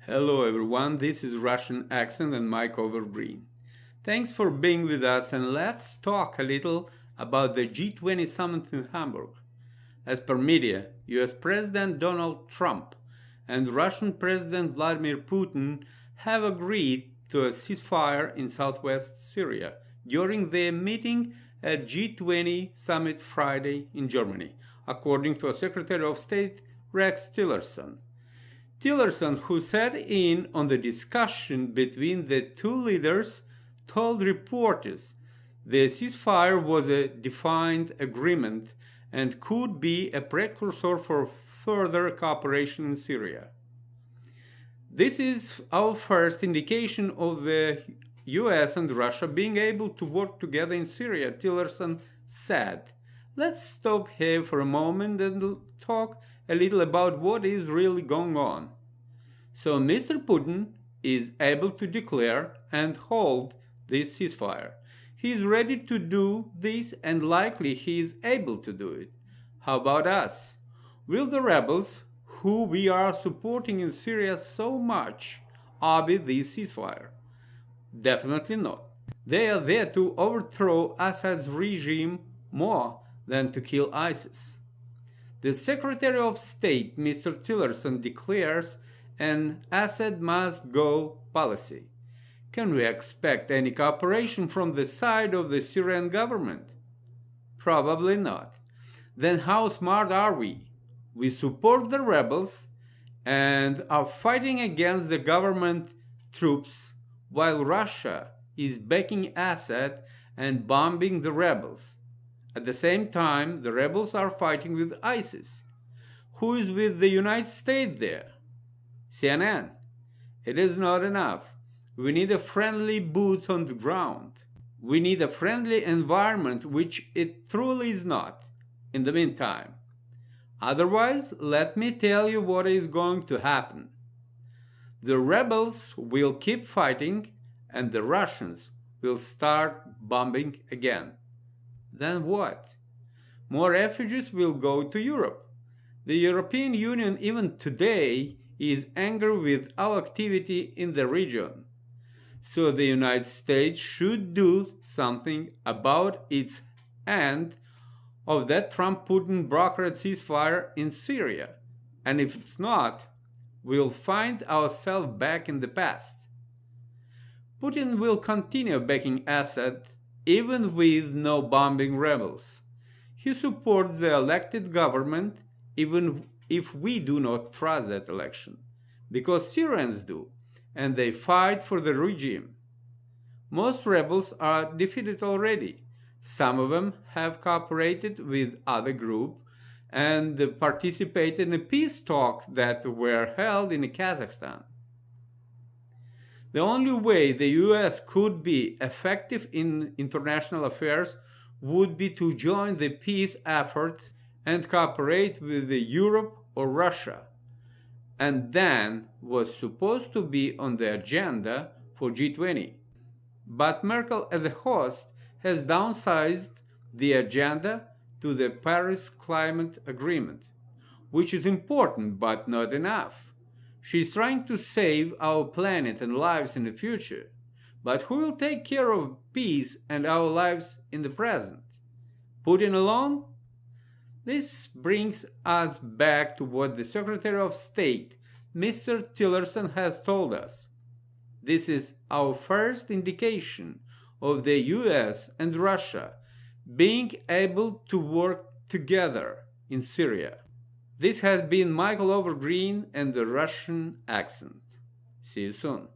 Hello everyone, this is Russian Accent and Mike Overgreen. Thanks for being with us, and let's talk a little about the G20 summit in Hamburg. As per media, US President Donald Trump and Russian President Vladimir Putin have agreed to a ceasefire in southwest Syria during their meeting at G20 summit Friday in Germany, according to Secretary of State Rex Tillerson. Tillerson, who sat in on the discussion between the two leaders, told reporters the ceasefire was a defined agreement and could be a precursor for further cooperation in Syria. This is our first indication of the US and Russia being able to work together in Syria, Tillerson said. Let's stop here for a moment and talk a little about what is really going on. So Mr. Putin is able to declare and hold this ceasefire. He is ready to do this, and likely he is able to do it. How about us? Will the rebels, who we are supporting in Syria so much, obey this ceasefire? Definitely not. They are there to overthrow Assad's regime more than to kill ISIS. The Secretary of State, Mr. Tillerson, declares an Assad must go policy. Can we expect any cooperation from the side of the Syrian government? Probably not. Then how smart are we? We support the rebels and are fighting against the government troops while Russia is backing Assad and bombing the rebels. At the same time, the rebels are fighting with ISIS. Who is with the United States there? CNN. It is not enough. We need a friendly boots on the ground. We need a friendly environment, which it truly is not, in the meantime. Otherwise, let me tell you what is going to happen. The rebels will keep fighting, and the Russians will start bombing again. Then what? More refugees will go to Europe. The European Union, even today, is angry with our activity in the region. So the United States should do something about its end of that Trump-Putin brokered ceasefire in Syria. And if it's not, we'll find ourselves back in the past. Putin will continue backing Assad even with no bombing rebels. He supports the elected government even if we do not trust that election, because Syrians do, and they fight for the regime. Most rebels are defeated already. Some of them have cooperated with other groups and participated in a peace talks that were held in Kazakhstan. The only way the US could be effective in international affairs would be to join the peace effort and cooperate with Europe or Russia, and then was supposed to be on the agenda for G20. But Merkel as a host has downsized the agenda to the Paris Climate Agreement, which is important but not enough. She's trying to save our planet and lives in the future, but who will take care of peace and our lives in the present? Putin alone? This brings us back to what the Secretary of State, Mr. Tillerson, has told us. This is our first indication of the US and Russia being able to work together in Syria. This has been Michael Overgreen and the Russian Accent. See you soon.